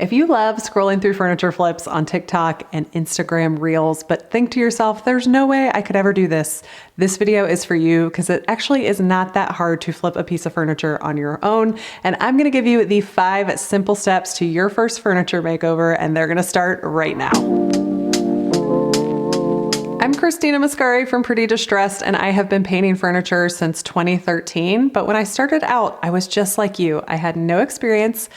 If you love scrolling through furniture flips on TikTok and Instagram Reels, but think to yourself, there's no way I could ever do this, this video is for you because it actually is not that hard to flip a piece of furniture on your own. And I'm gonna give you the 5 simple steps to your first furniture makeover, and they're gonna start right now. I'm Christina Muscari from Pretty Distressed, and I have been painting furniture since 2013. But when I started out, I was just like you. I had no experience,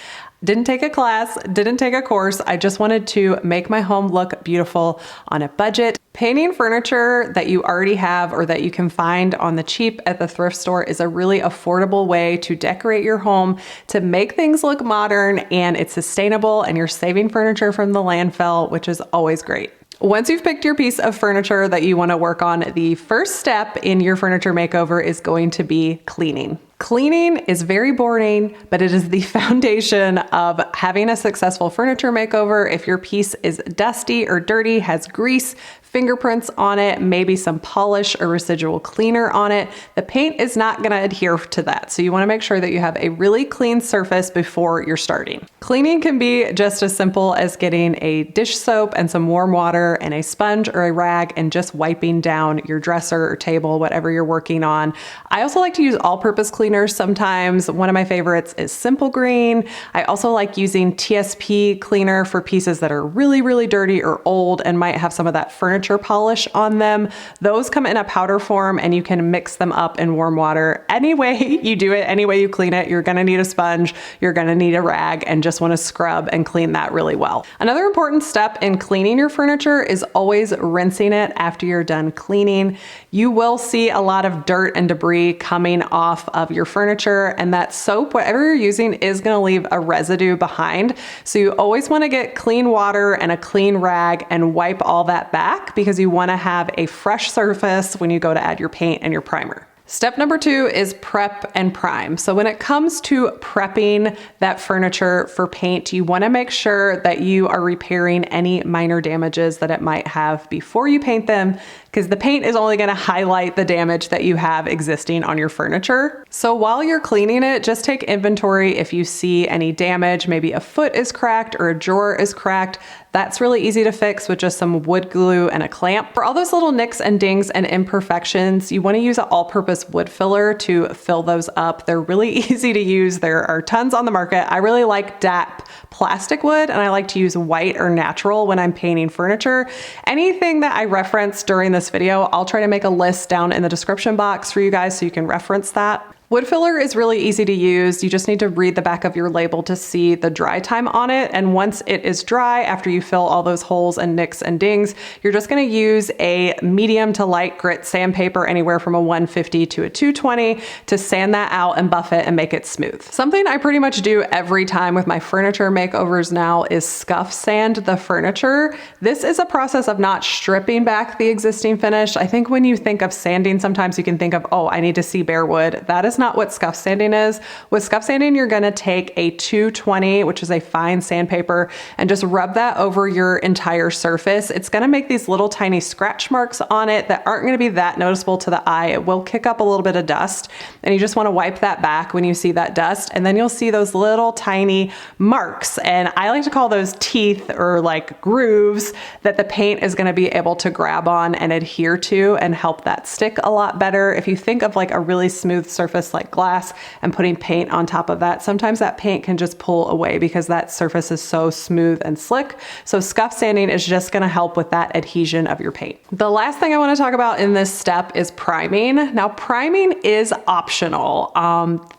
didn't take a class, didn't take a course. I just wanted to make my home look beautiful on a budget. Painting furniture that you already have or that you can find on the cheap at the thrift store is a really affordable way to decorate your home, to make things look modern, and it's sustainable, and you're saving furniture from the landfill, which is always great. Once you've picked your piece of furniture that you want to work on, the first step in your furniture makeover is going to be cleaning. Cleaning is very boring, but it is the foundation of having a successful furniture makeover. If your piece is dusty or dirty, has grease, fingerprints on it, maybe some polish or residual cleaner on it, the paint is not going to adhere to that. So you want to make sure that you have a really clean surface before you're starting. Cleaning can be just as simple as getting a dish soap and some warm water and a sponge or a rag and just wiping down your dresser or table, whatever you're working on. I also like to use all-purpose cleaners sometimes. One of my favorites is Simple Green. I also like using TSP cleaner for pieces that are really, really dirty or old and might have some of that furniture polish on them. Those come in a powder form and you can mix them up in warm water. Any way you do it, any way you clean it, you're gonna need a sponge, you're gonna need a rag, and just wanna scrub and clean that really well. Another important step in cleaning your furniture is always rinsing it after you're done cleaning. You will see a lot of dirt and debris coming off of your furniture, and that soap, whatever you're using, is gonna leave a residue behind. So you always wanna get clean water and a clean rag and wipe all that back, because you want to have a fresh surface when you go to add your paint and your primer. Step number 2 is prep and prime. So when it comes to prepping that furniture for paint, you want to make sure that you are repairing any minor damages that it might have before you paint them, because the paint is only going to highlight the damage that you have existing on your furniture. So while you're cleaning it, just take inventory if you see any damage. Maybe a foot is cracked or a drawer is cracked. That's really easy to fix with just some wood glue and a clamp. For all those little nicks and dings and imperfections, you want to use an all-purpose wood filler to fill those up. They're really easy to use. There are tons on the market. I really like DAP plastic wood, and I like to use white or natural when I'm painting furniture. Anything that I reference during this video, I'll try to make a list down in the description box for you guys so you can reference that. Wood filler is really easy to use. You just need to read the back of your label to see the dry time on it. And once it is dry, after you fill all those holes and nicks and dings, you're just gonna use a medium to light grit sandpaper, anywhere from a 150 to a 220, to sand that out and buff it and make it smooth. Something I pretty much do every time with my furniture makeovers now is scuff sand the furniture. This is a process of not stripping back the existing finish. I think when you think of sanding, sometimes you can think of, oh, I need to see bare wood. That is not what scuff sanding is. With scuff sanding, you're gonna take a 220, which is a fine sandpaper, and just rub that over your entire surface. It's gonna make these little tiny scratch marks on it that aren't gonna be that noticeable to the eye. It will kick up a little bit of dust, and you just wanna wipe that back when you see that dust, and then you'll see those little tiny marks. And I like to call those teeth, or like grooves, that the paint is gonna be able to grab on and adhere to and help that stick a lot better. If you think of like a really smooth surface like glass and putting paint on top of that, sometimes that paint can just pull away because that surface is so smooth and slick. So scuff sanding is just gonna help with that adhesion of your paint. The last thing I wanna talk about in this step is priming. Now, priming is optional.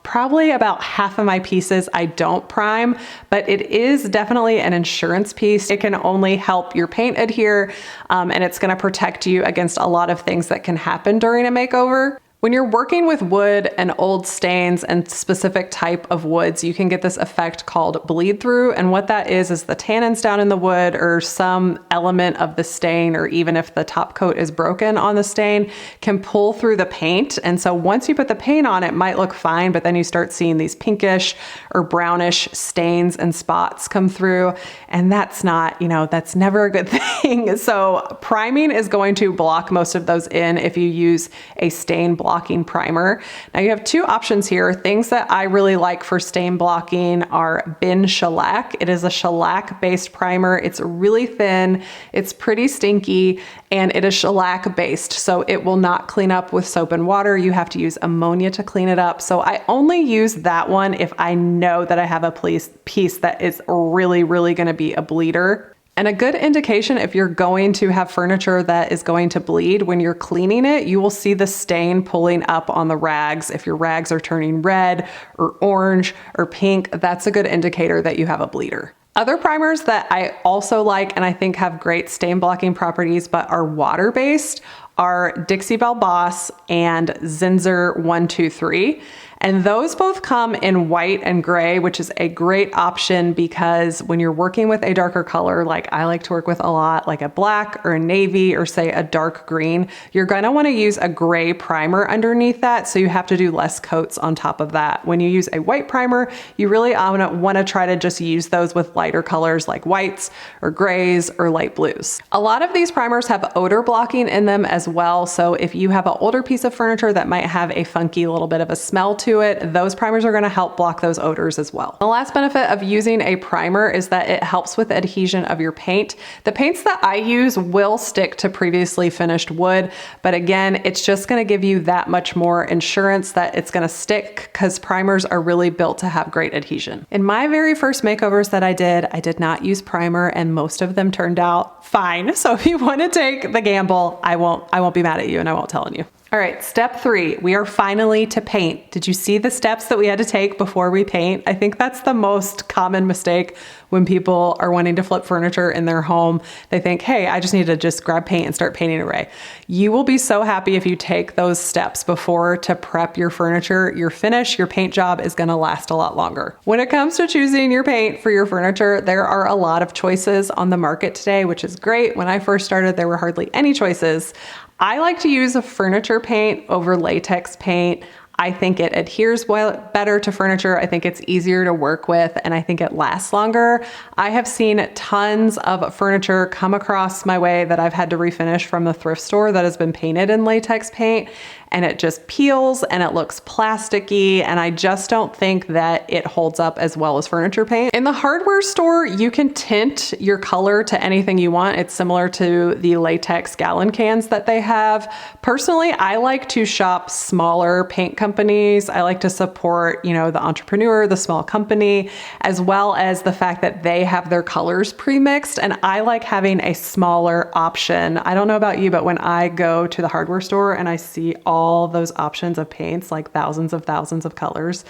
Probably about half of my pieces I don't prime, but it is definitely an insurance piece. It can only help your paint adhere, and it's gonna protect you against a lot of things that can happen during a makeover. When you're working with wood and old stains and specific type of woods, you can get this effect called bleed through. And what that is the tannins down in the wood or some element of the stain, or even if the top coat is broken on the stain, can pull through the paint. And so once you put the paint on, it might look fine, but then you start seeing these pinkish or brownish stains and spots come through. And that's not, that's never a good thing. So priming is going to block most of those in if you use a stain block blocking primer. Now you have two options here. Things that I really like for stain blocking are BIN shellac. It is a shellac based primer. It's really thin, it's pretty stinky, and it is shellac based. So it will not clean up with soap and water. You have to use ammonia to clean it up. So I only use that one if I know that I have a piece that is really going to be a bleeder. And a good indication if you're going to have furniture that is going to bleed, when you're cleaning it, you will see the stain pulling up on the rags. If your rags are turning red or orange or pink, that's a good indicator that you have a bleeder. Other primers that I also like and I think have great stain blocking properties but are water-based are Dixie Belle Boss and Zinsser 123. And those both come in white and gray, which is a great option because when you're working with a darker color, like I like to work with a lot, like a black or a navy or say a dark green, you're gonna wanna use a gray primer underneath that. So you have to do less coats on top of that. When you use a white primer, you really wanna try to just use those with lighter colors like whites or grays or light blues. A lot of these primers have odor blocking in them as well. So if you have an older piece of furniture that might have a funky little bit of a smell to it, those primers are going to help block those odors as well. The last benefit of using a primer is that it helps with adhesion of your paint. The paints that I use will stick to previously finished wood, but again, it's just going to give you that much more insurance that it's going to stick because primers are really built to have great adhesion. In my very first makeovers that I did not use primer and most of them turned out fine. So if you want to take the gamble, I won't be mad at you and I won't tell you. All right, step 3, we are finally to paint. Did you see the steps that we had to take before we paint? I think that's the most common mistake when people are wanting to flip furniture in their home. They think, hey, I just need to just grab paint and start painting away. You will be so happy if you take those steps before to prep your furniture. Your finish, your paint job is gonna last a lot longer. When it comes to choosing your paint for your furniture, there are a lot of choices on the market today, which is great. When I first started, there were hardly any choices. I like to use a furniture paint over latex paint. I think it adheres better to furniture. I think it's easier to work with and I think it lasts longer. I have seen tons of furniture come across my way that I've had to refinish from the thrift store that has been painted in latex paint and it just peels and it looks plasticky and I just don't think that it holds up as well as furniture paint. In the hardware store, you can tint your color to anything you want. It's similar to the latex gallon cans that they have. Personally, I like to shop smaller paint companies. I like to support, the entrepreneur, the small company, as well as the fact that they have their colors pre-mixed and I like having a smaller option. I don't know about you, but when I go to the hardware store and I see all those options of paints, like thousands of colors,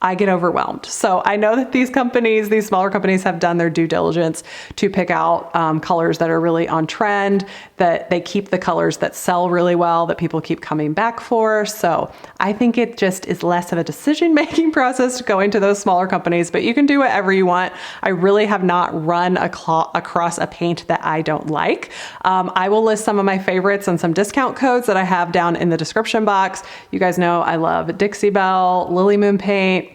I get overwhelmed. So I know that these smaller companies have done their due diligence to pick out colors that are really on trend, that they keep the colors that sell really well, that people keep coming back for. So I think it just is less of a decision-making process going to those smaller companies, but you can do whatever you want. I really have not run across a paint that I don't like. I will list some of my favorites and some discount codes that I have down in the description box. You guys know I love Dixie Belle, Lily Moon Paint.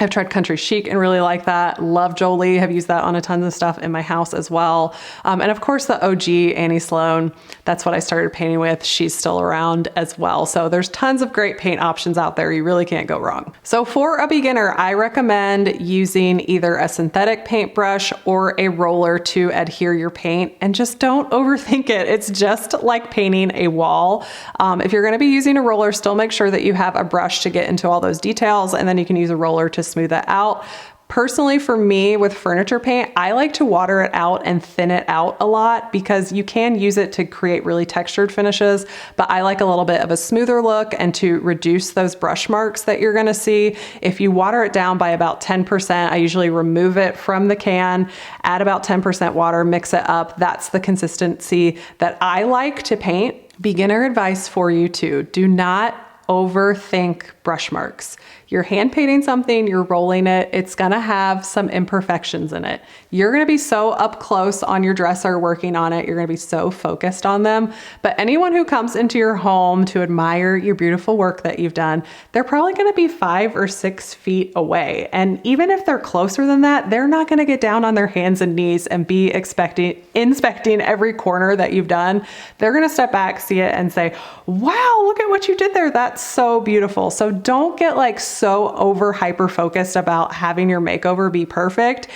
I've tried Country Chic and really like that. Love Jolie, have used that on a ton of stuff in my house as well. And of course the OG Annie Sloan, that's what I started painting with. She's still around as well. So there's tons of great paint options out there. You really can't go wrong. So for a beginner, I recommend using either a synthetic paintbrush or a roller to adhere your paint and just don't overthink it. It's just like painting a wall. If you're gonna be using a roller, still make sure that you have a brush to get into all those details and then you can use a roller to smooth it out. Personally, for me with furniture paint, I like to water it out and thin it out a lot because you can use it to create really textured finishes, but I like a little bit of a smoother look and to reduce those brush marks that you're gonna see. If you water it down by about 10%, I usually remove it from the can, add about 10% water, mix it up. That's the consistency that I like to paint. Beginner advice for you too, do not overthink brush marks. You're hand painting something, you're rolling it, it's gonna have some imperfections in it. You're gonna be so up close on your dresser working on it, you're gonna be so focused on them. But anyone who comes into your home to admire your beautiful work that you've done, they're probably gonna be 5 or 6 feet away. And even if they're closer than that, they're not gonna get down on their hands and knees and be inspecting every corner that you've done. They're gonna step back, see it, and say, wow, look at what you did there. That's so beautiful. So don't get like so over hyper focused about having your makeover be perfect.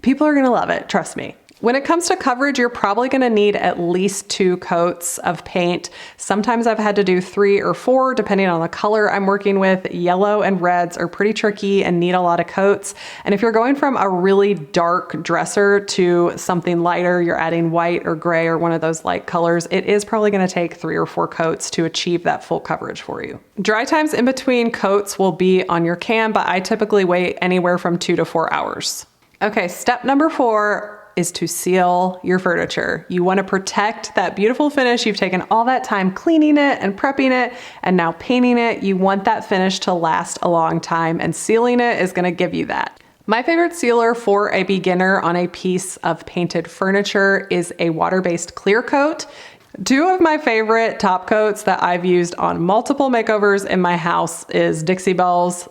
People are gonna love it, trust me. When it comes to coverage, you're probably gonna need at least 2 coats of paint. Sometimes I've had to do 3 or 4, depending on the color I'm working with. Yellow and reds are pretty tricky and need a lot of coats. And if you're going from a really dark dresser to something lighter, you're adding white or gray or one of those light colors, it is probably gonna take 3 or 4 coats to achieve that full coverage for you. Dry times in between coats will be on your cam, but I typically wait anywhere from 2 to 4 hours. Okay, step number 4 is to seal your furniture. You want to protect that beautiful finish. You've taken all that time cleaning it and prepping it and now painting it. You want that finish to last a long time, and sealing it is going to give you that. My favorite sealer for a beginner on a piece of painted furniture is a water-based clear coat. 2 of my favorite top coats that I've used on multiple makeovers in my house is Dixie Belle's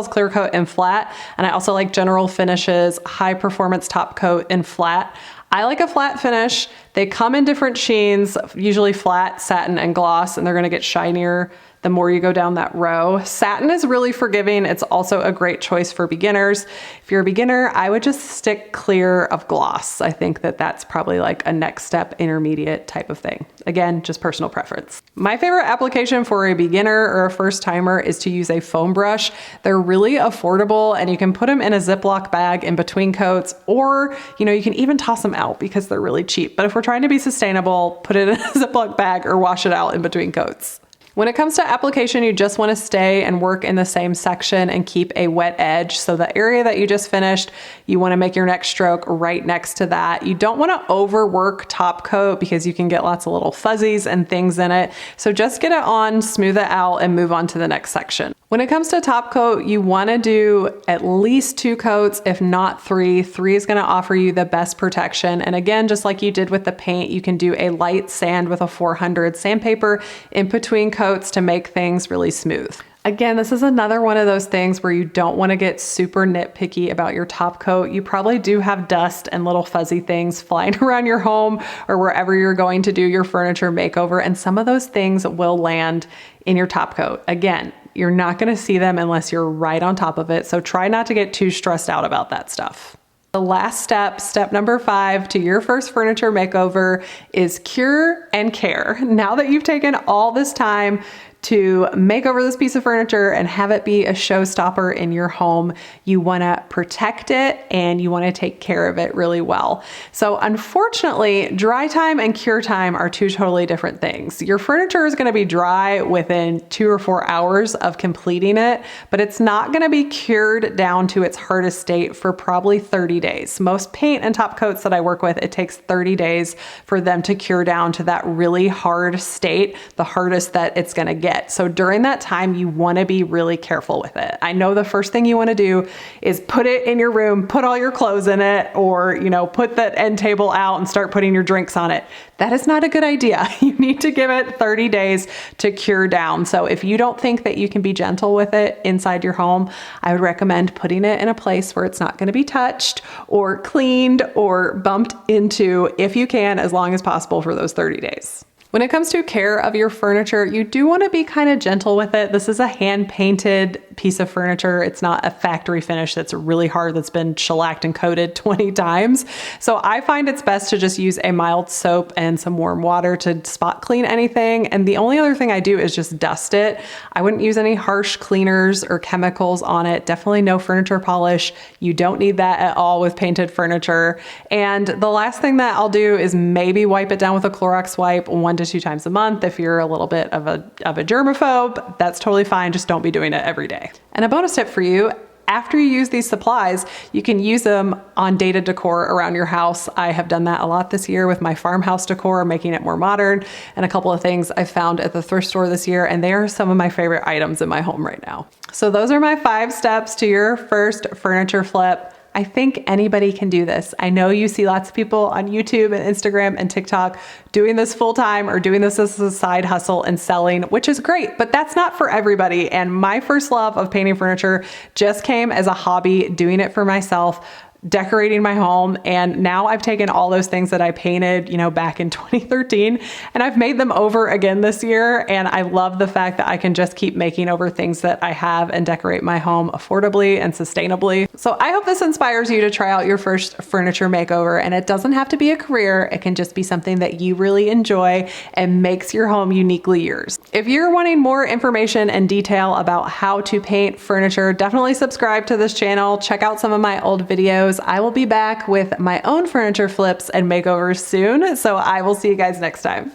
Clear Coat in flat, and I also like General Finishes High Performance Top Coat in flat. I like a flat finish. They come in different sheens, usually flat, satin, and gloss, and they're gonna get shinier the more you go down that row. Satin is really forgiving. It's also a great choice for beginners. If you're a beginner, I would just stick clear of gloss. I think that that's probably like a next step intermediate type of thing. Again, just personal preference. My favorite application for a beginner or a first timer is to use a foam brush. They're really affordable, and you can put them in a Ziploc bag in between coats, or you can even toss them out because they're really cheap. But if we're trying to be sustainable, put it in a Ziploc bag or wash it out in between coats. When it comes to application, you just want to stay and work in the same section and keep a wet edge. So the area that you just finished, you want to make your next stroke right next to that. You don't want to overwork top coat because you can get lots of little fuzzies and things in it. So just get it on, smooth it out, and move on to the next section. When it comes to top coat, you want to do at least 2 coats, if not 3. 3 is going to offer you the best protection. And again, just like you did with the paint, you can do a light sand with a 400 sandpaper in between coats to make things really smooth. Again, this is another one of those things where you don't want to get super nitpicky about your top coat. You probably do have dust and little fuzzy things flying around your home or wherever you're going to do your furniture makeover, and some of those things will land in your top coat. Again, you're not going to see them unless you're right on top of it, so try not to get too stressed out about that stuff. The last step, step number 5 to your first furniture makeover, is cure and care. Now that you've taken all this time to make over this piece of furniture and have it be a showstopper in your home, you wanna protect it and you wanna take care of it really well. So unfortunately, dry time and cure time are 2 totally different things. Your furniture is gonna be dry within 2 or 4 hours of completing it, but it's not gonna be cured down to its hardest state for probably 30 days. Most paint and top coats that I work with, it takes 30 days for them to cure down to that really hard state, the hardest that it's gonna get. So during that time, you want to be really careful with it. I know the first thing you want to do is put it in your room, put all your clothes in it, or, put that end table out and start putting your drinks on it. That is not a good idea. You need to give it 30 days to cure down. So if you don't think that you can be gentle with it inside your home, I would recommend putting it in a place where it's not going to be touched or cleaned or bumped into, if you can, as long as possible for those 30 days. When it comes to care of your furniture, you do want to be kind of gentle with it. This is a hand-painted piece of furniture. It's not a factory finish that's really hard, that's been shellacked and coated 20 times. So I find it's best to just use a mild soap and some warm water to spot clean anything. And the only other thing I do is just dust it. I wouldn't use any harsh cleaners or chemicals on it. Definitely no furniture polish. You don't need that at all with painted furniture. And the last thing that I'll do is maybe wipe it down with a Clorox wipe 1 to 2 times a month. If you're a little bit of a germaphobe, that's totally fine. Just don't be doing it every day. And a bonus tip for you, after you use these supplies, you can use them on dated decor around your house. I have done that a lot this year with my farmhouse decor, making it more modern, and a couple of things I found at the thrift store this year, and they are some of my favorite items in my home right now. So those are my 5 steps to your first furniture flip. I think anybody can do this. I know you see lots of people on YouTube and Instagram and TikTok doing this full time or doing this as a side hustle and selling, which is great, but that's not for everybody. And my first love of painting furniture just came as a hobby, doing it for myself, decorating my home. And now I've taken all those things that I painted, back in 2013, and I've made them over again this year. And I love the fact that I can just keep making over things that I have and decorate my home affordably and sustainably. So I hope this inspires you to try out your first furniture makeover. And it doesn't have to be a career. It can just be something that you really enjoy and makes your home uniquely yours. If you're wanting more information and detail about how to paint furniture, definitely subscribe to this channel. Check out some of my old videos. I will be back with my own furniture flips and makeovers soon, so I will see you guys next time.